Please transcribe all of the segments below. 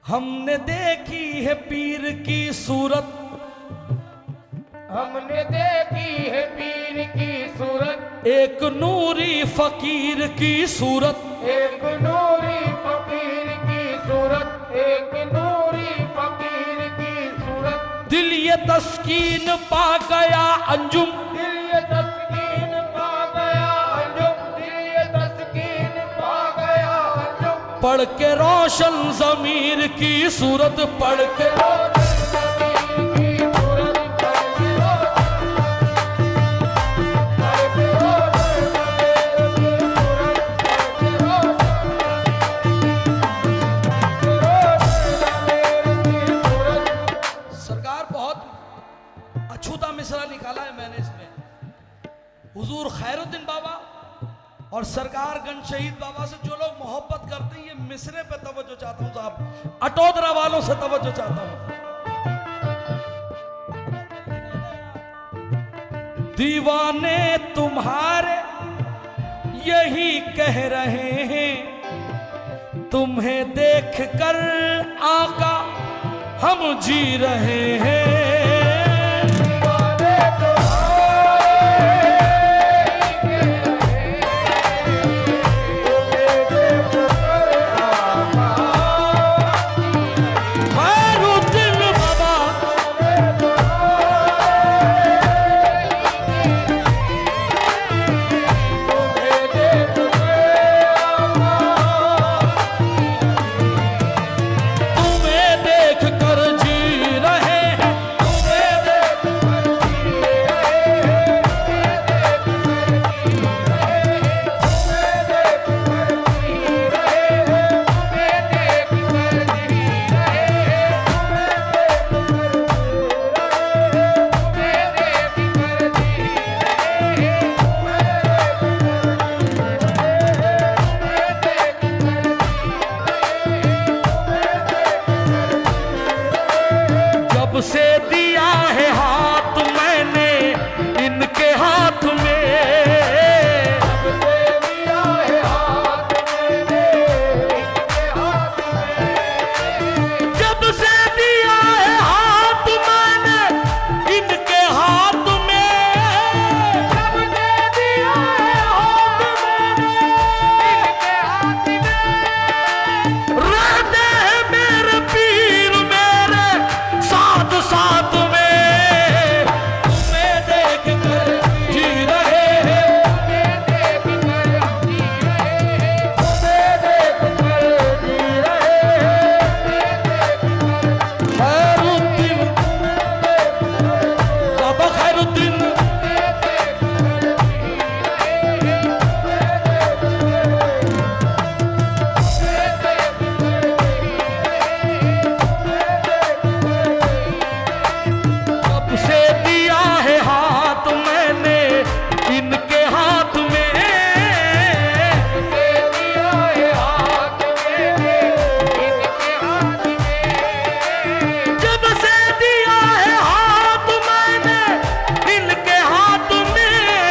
हमने देखी है पीर की सूरत, हमने देखी है पीर की सूरत, एक नूरी फकीर की सूरत, एक नूरी फकीर की सूरत, एक नूरी फकीर की सूरत। दिल ये तस्कीन पा गया अंजुम, दिल ये तस्कीन पा गया अंजुम, दिल ये तस्कीन पा गया अंजुम। पढ़ के रोशन ज़मीर की सूरत, पढ़ के मिसरा निकाला है मैंने इसमें। हुजूर खैरुद्दीन बाबा और सरकार गंज शहीद बाबा से जो लोग मोहब्बत करते हैं, ये मिसरे पे तवज्जो चाहता हूं साहब, अटोदरा वालों से तवज्जो चाहता हूं। दीवाने तुम्हारे यही कह रहे हैं, तुम्हें देखकर आका हम जी रहे हैं। से दिया है हाथ मैंने इनके हाथ में, जब से दिया है हाथ मैंने इनके हाथ में, जब से दिया है हाथ मैंने इनके हाथ में, जब से दिया है हाथ मैंने इनके हाथ में। रहते हैं मेरे पीर मेरे साथ साथ में, तुम्हें देख कर जी रहे हैं, तुम्हें देख कर हम जी रहे हैं, तुम्हें देख कर जी रहे हैं, तुम्हें देख कर खैरुद्दीन बाबा खैरुद्दीन कब से दिया है हाथ मैंने इनके हाथ में, दिया है हाथ मैंने इनके हाथ में, जब से दिया है हाथ मैंने इनके हाथ में, जब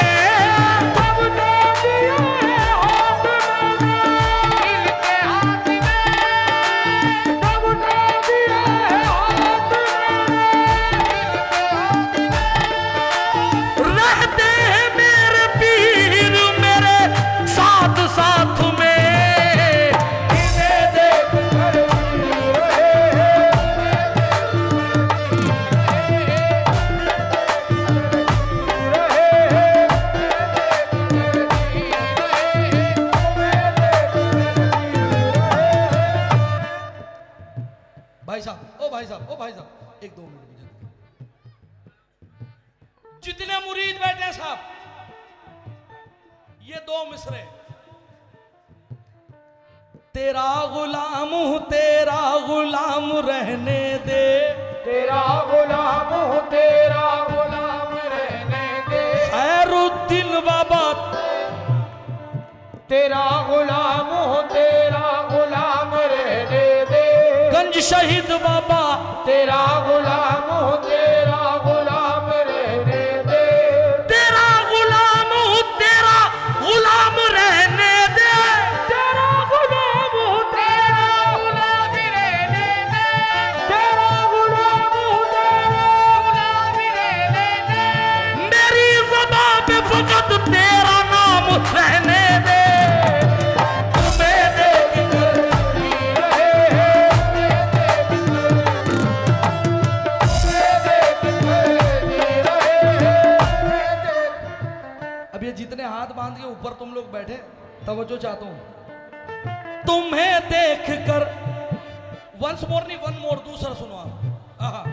से दिया है हाथ मैंने इनके हाथ में, जब से दिया है हाथ रहते हैं मेरे पीर मेरे साथ साथ में, इन्हें देख कर जी रहे भाई साहब ओ भाई साहब ओ भाई साहब एक दो मिनट मुझे, जितने मुरीद बैठे साहब, ये दो मिसरे, तेरा गुलाम हूं तेरा गुलाम रहने दे, तेरा गुलाम हूँ तेरा गुलाम रहने दे, खैरुद्दीन बाबा तेरा गुलाम हूँ तेरा गुलाम रहने दे, गंज शहीद बाबा तेरा गुलाम हूँ तेरा गुलाम रहने दे, तेरा गुलाम हूं तेरा गुलाम रहने दे, तेरा गुलाम हूँ तेरा गुलाम रहने तुम लोग बैठे, तवज्जो चाहता हूं। तुम्हें देख कर, वंस मोर नहीं, वन मोर, दूसरा सुनो आप। आहा।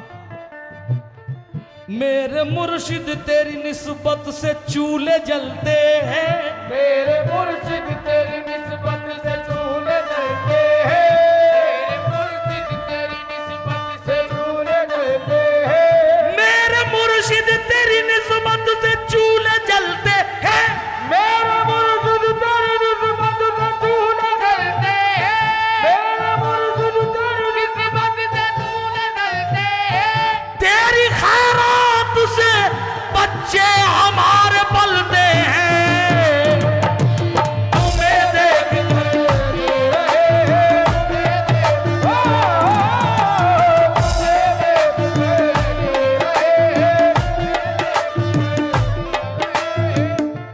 मेरे मुर्शिद तेरी निस्बत से चूल्हे जलते हैं, मेरे मुर्शिद तेरी निस्बत से चूल्हे जलते हैं, मेरे मुर्शिद तेरी निस्बत से चूल्हे जलते हैं, मेरे मुर्शिद तेरी निस्बत से चूल्हे जलते हैं, मेरे मुर्शिद तेरी निस्बत से चूल्हे जलते हैं, मेरे मुर्शिद तेरी निस्बत से चूल्हे जलते हैं, तेरी खैरात से बच्चे हमारे पलते हैं। तुम्हें देख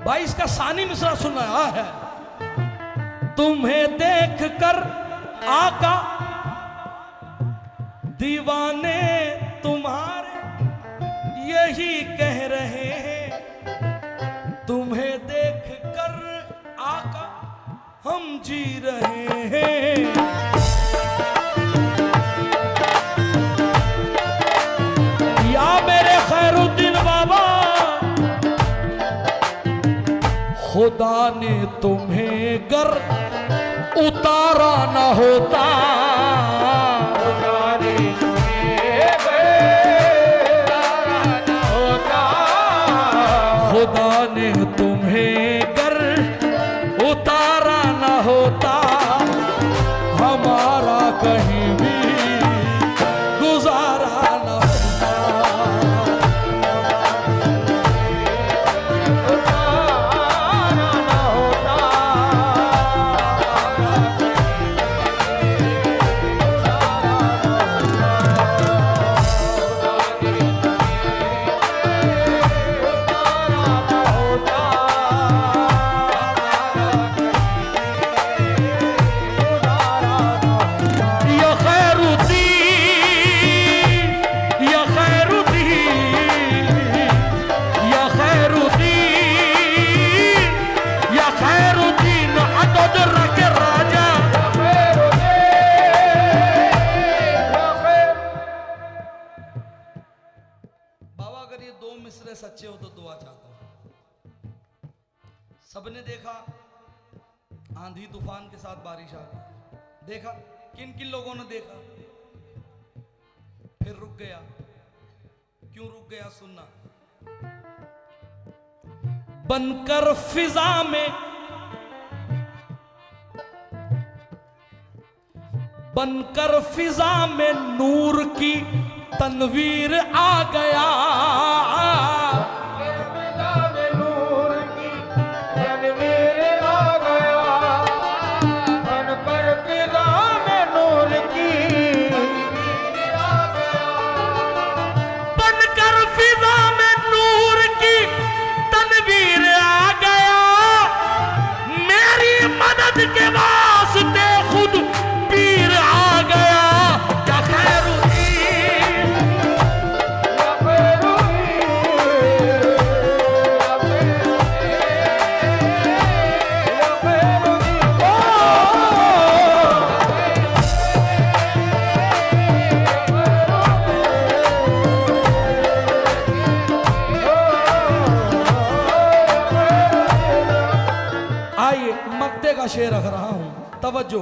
भाई इसका सानी मिसरा सुना है। तुम्हें देख कर आका दीवाने तुम्हारे यही कह रहे हैं, तुम्हें देख कर आका हम जी रहे हैं। या मेरे खैरुद्दीन बाबा, खुदा ने तुम्हें गर उतारा न होता, खुदा ने तुम्हें गर उतारा न होता, हमारा कहीं भी गुजारा न होता। सच्चे हो तो दुआ चाहता हूं। सबने देखा आंधी तूफान के साथ बारिश आ गई, देखा किन किन लोगों ने देखा, फिर रुक गया। क्यों रुक गया सुनना। बनकर फिजा में, बनकर फिजा में नूर की तनवीर आ गया, नूर की तनवीर आ गया, बनकर फिजा में नूर की तनवीर आ गया, बनकर फिजा में नूर की तनवीर आ गया, मेरी मदद के वास्ते खुद पीर आ गया। क्या का शेर रख रहा हूं, तवज्जो।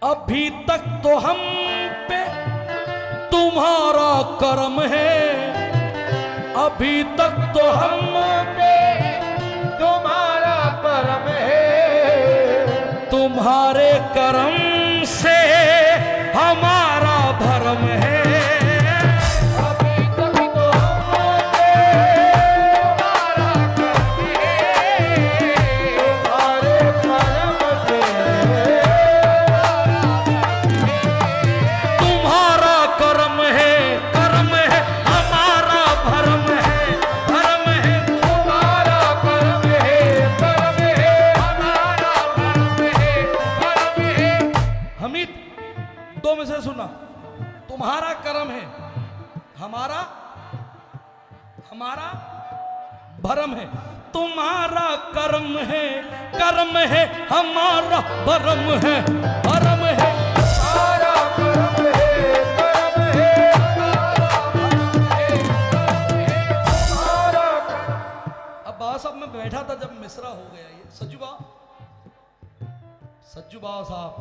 अभी तक तो हम पे तुम्हारा करम है, अभी तक तो हम पे तुम्हारा करम है, तुम्हारे करम से हमारा भरम है। तुम्हारा भरम है। तुम्हारा कर्म है हमारा भरम है, भरम है। हमारा कर्म है, कर्म है हमारा भरम है, कर्म है हमारा कर्म। अब बाबा साहब मैं बैठा था जब मिसरा हो गया ये, सज्जू बाबा साहब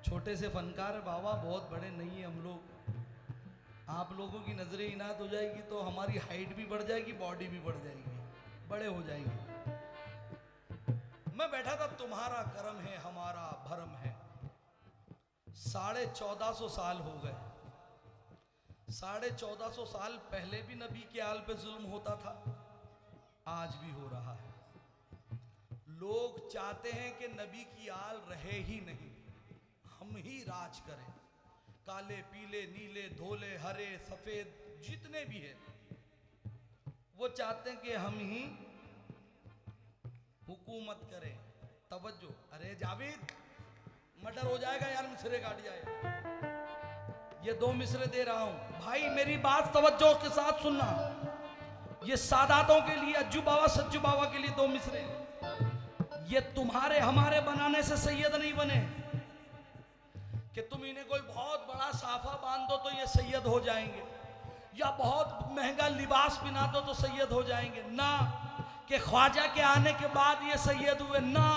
छोटे से फनकार है बाबा, बहुत बड़े नहीं है हम लोग। आप लोगों की नजरें इनायत हो जाएगी तो हमारी हाइट भी बढ़ जाएगी, बॉडी भी बढ़ जाएगी, बड़े हो जाएंगे। मैं बैठा था, तुम्हारा कर्म है हमारा भरम है। 1450 साल हो गए। 1450 साल पहले भी नबी के आल पे जुल्म होता था, आज भी हो रहा है। लोग चाहते हैं कि नबी की आल रहे ही नहीं, हम ही राज करें। काले पीले नीले धोले हरे सफेद जितने भी हैं वो चाहते हैं कि हम ही हुकूमत करें। तवज्जो, अरे जावेद मर्डर हो जाएगा यार, मिसरे काट जाए। ये 2 मिसरे दे रहा हूं भाई, मेरी बात तवज्जो के साथ सुनना। ये सादातों के लिए, अज्जू बाबा सज्जू बाबा के लिए 2 मिसरे। ये तुम्हारे हमारे बनाने से सैयद नहीं बने कि तुम इन्हें कोई बहुत बड़ा साफा बांध दो तो ये सैयद हो जाएंगे, या बहुत महंगा लिबास पहना दो तो सैयद हो जाएंगे। ना कि ख्वाजा के आने के बाद ये सैयद हुए, ना,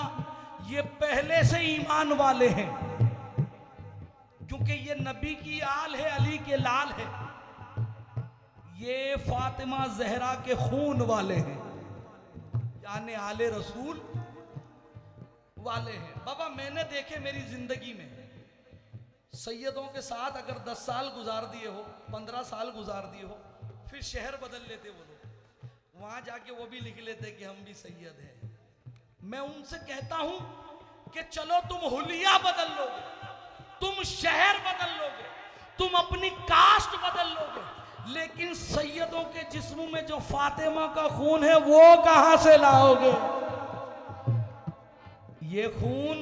ये पहले से ईमान वाले हैं, क्योंकि ये नबी की आल है, अली के लाल है। ये फातिमा जहरा के खून वाले हैं, यानी आले रसूल वाले हैं। बाबा मैंने देखे मेरी जिंदगी में सैयदों के साथ अगर 10 साल गुजार दिए हो, 15 साल गुजार दिए हो, फिर शहर बदल लेते वो लोग, वहां जाके वो भी लिख लेते कि हम भी सैयद हैं। मैं उनसे कहता हूं कि चलो तुम हुलिया बदल लोगे, तुम शहर बदल लोगे, तुम अपनी कास्ट बदल लोगे, लेकिन सैयदों के जिस्म में जो फातिमा का खून है वो कहां से लाओगे? ये खून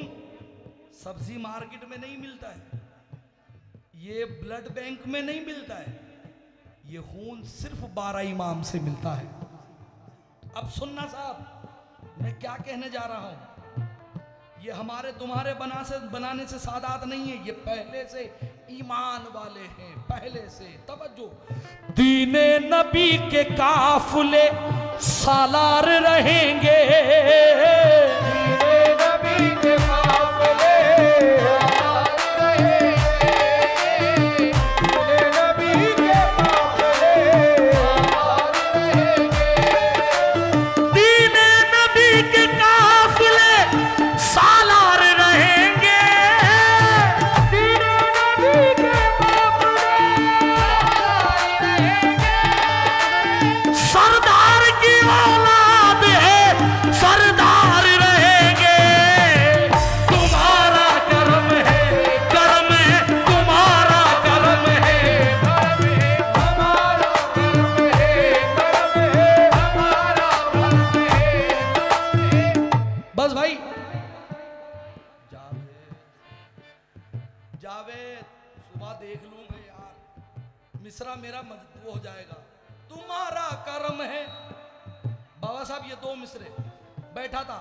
सब्जी मार्केट में नहीं मिलता है, ये ब्लड बैंक में नहीं मिलता है, ये खून सिर्फ 12 इमाम से मिलता है। अब सुनना साहब, मैं क्या कहने जा रहा हूं। ये हमारे तुम्हारे बनाने से सादात नहीं है, ये पहले से ईमान वाले हैं, पहले से। तवज्जो, दीने नबी के काफिले सालार रहेंगे, दीने नबी के काफिले सालार रहेंगे, दीने नबी के काफिले सालार रहेंगे, दीने नबी के काफिले सालार रहेंगे, दीने नबी के काफिले सालार रहेंगे, सरदार की औलाद है सरदार रहेंगे। तुम्हारा कर्म है तुम्हारा कर्म है, कर्म है हमारा, कर्म है, कर्म है हमारा, कर्म है। बस भाई। जावेद सुबह देख लूंगा यार, मिसरा मेरा वो हो जाएगा। तुम्हारा कर्म है बाबा साहब, ये 2 मिसरे। बैठा था,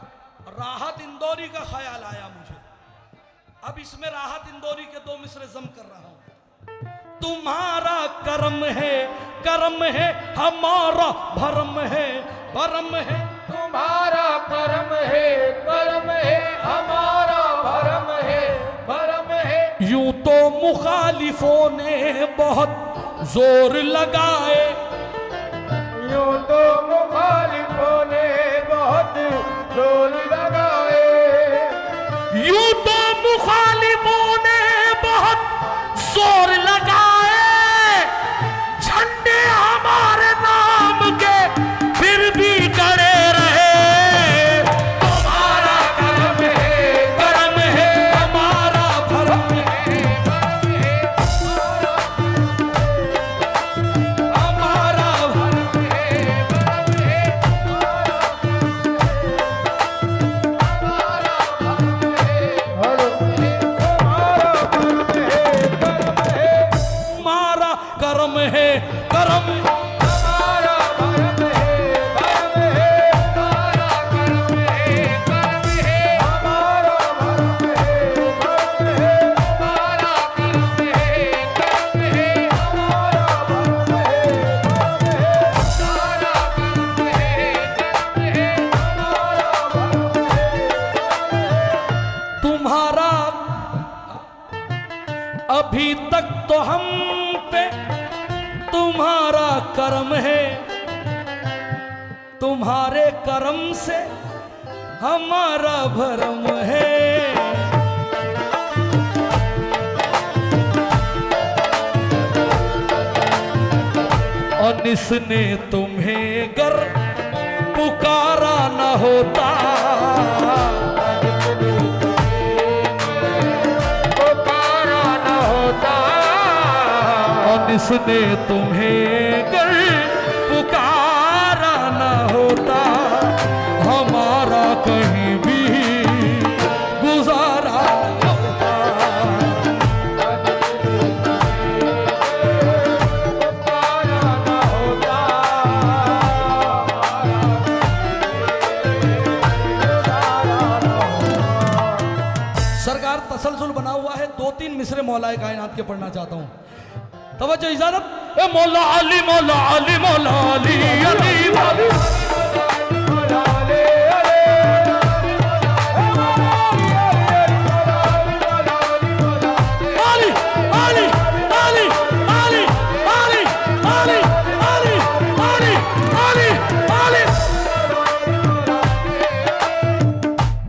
राहत इंदौरी का ख्याल आया मुझे, अब इसमें राहत इंदौरी के 2 मिसरे जम कर रहा हूं। तुम्हारा कर्म है हमारा भरम है, भरम है। तुम्हारा कर्म है, कर्म है हमारा, भरम है, भरम है। यूं तो मुखालिफों ने बहुत जोर लगाए, यूं तो मुखालिफों ने बहुत जोर लगाए, यूं तो मुखालिफों ने बहुत जोर लगाए, झंडे हमारे नाम के फिर भी खड़े रहे। तुम्हारा कर्म है हमारा भरम है, कर्म है हमारा, हमारा तुम्हारे करम से हमारा भरम है। और इसने तुम्हें गर पुकारा न होता, पुकारा न होता, और इसने तुम्हें गर पुकारा न होता, हमारा कहीं भी गुजारा न होता। पुकारा न होता, सरकार तसलसल बना हुआ है, 2-3 मिसरे मौलाए कायनात के पढ़ना चाहता हूँ। तवज्जो इजाजत। ए मौला अली मौला अली मौला अली अली अली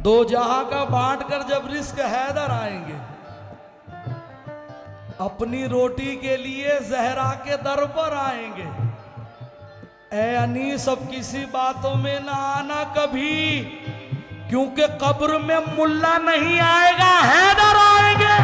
दो जहां का बांट कर जब रिस्क हैदर आएंगे, अपनी रोटी के लिए जहरा के दर पर आएंगे। ए अनीस अब किसी बातों में ना आना कभी, क्योंकि कब्र में मुल्ला नहीं आएगा, हैदर आएंगे।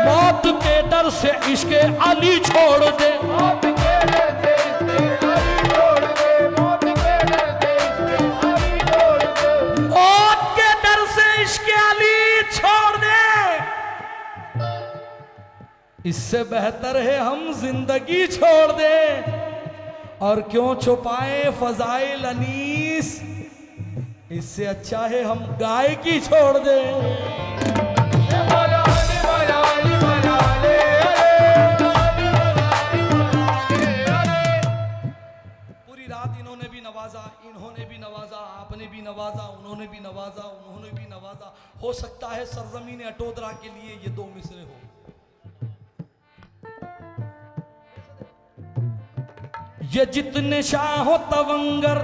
मौत के डर से इश्क अली छोड़ दे, मौत के डर से इश्क़ अली छोड़ दे, मौत के डर से इश्क़ अली छोड़ दे, मौत के डर से इश्क अली छोड़ दे। इससे बेहतर है हम जिंदगी छोड़ दें, और क्यों छुपाएं फजाइल अनीस, इससे अच्छा है हम गायकी छोड़ दें। इन्होंने भी नवाजा, इन्होंने भी नवाजा, आपने भी नवाजा, उन्होंने भी नवाजा, उन्होंने भी नवाजा। हो सकता है सरजमीन अटोदरा के लिए ये 2 मिसरे हो। ये जितने शाह तवंगर,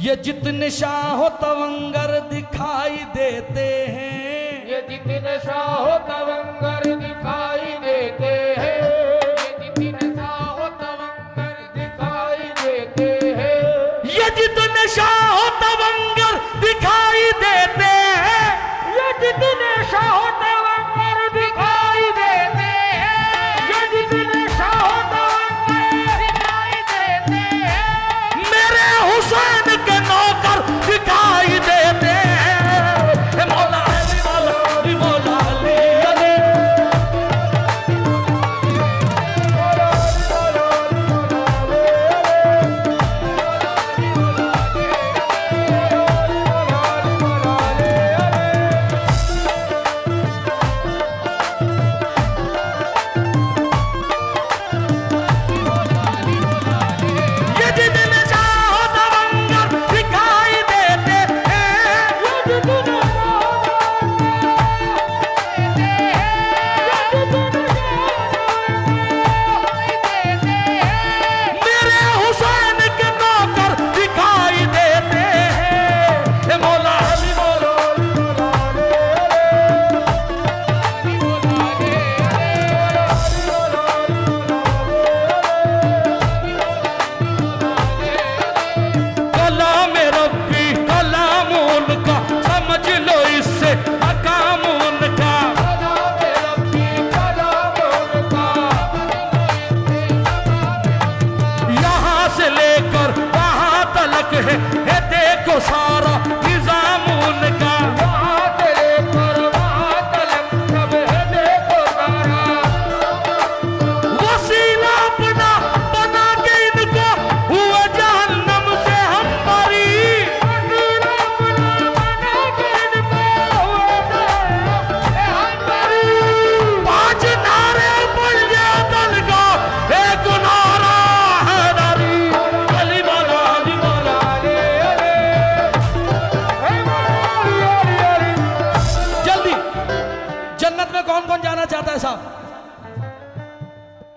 ये जितने शाह तवंगर दिखाई देते हैं, ये जितने शाह तवंगर दिखाई देते हैं, ये जितने शाह तवंगर दिखाई देते हैं, ये जितने शाह तवंगर दिखाई देते हैं, ये जितने शाह तवंगर दिखाई देते हैं, ये जितने शाह तवंगर दिखाई देते हैं, मेरे हुसैन के नौकर दिखाई देते हैं। मौला अली मौला अली मौला अली कौन कौन जाना चाहता है साहब?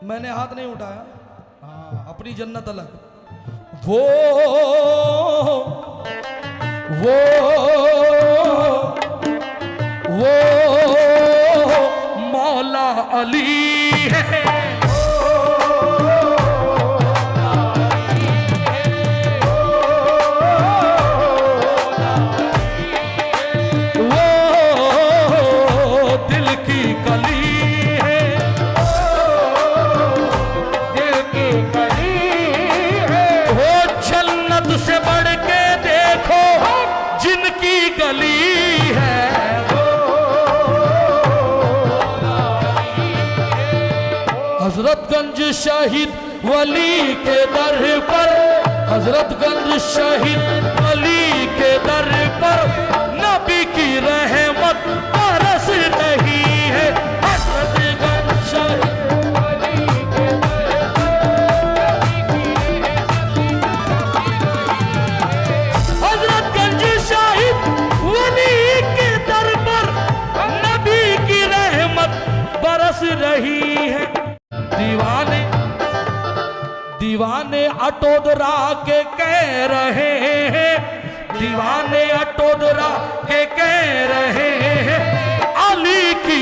मैंने हाथ नहीं उठाया। हाँ, अपनी जन्नत अलग। वो मौला अली है। हजरतगंज शहीद वली के दर पर, हजरतगंज शहीद वली के दर पर नबी की रहमत बरस रही है। हजरतगंज शहीद वली के दर पर, हजरतगंज शहीद वली के दर पर नबी की रहमत बरस रही है। दीवाने दीवाने अटोदरा के कह रहे हैं, दीवाने अटोदरा के कह रहे हैं, अली की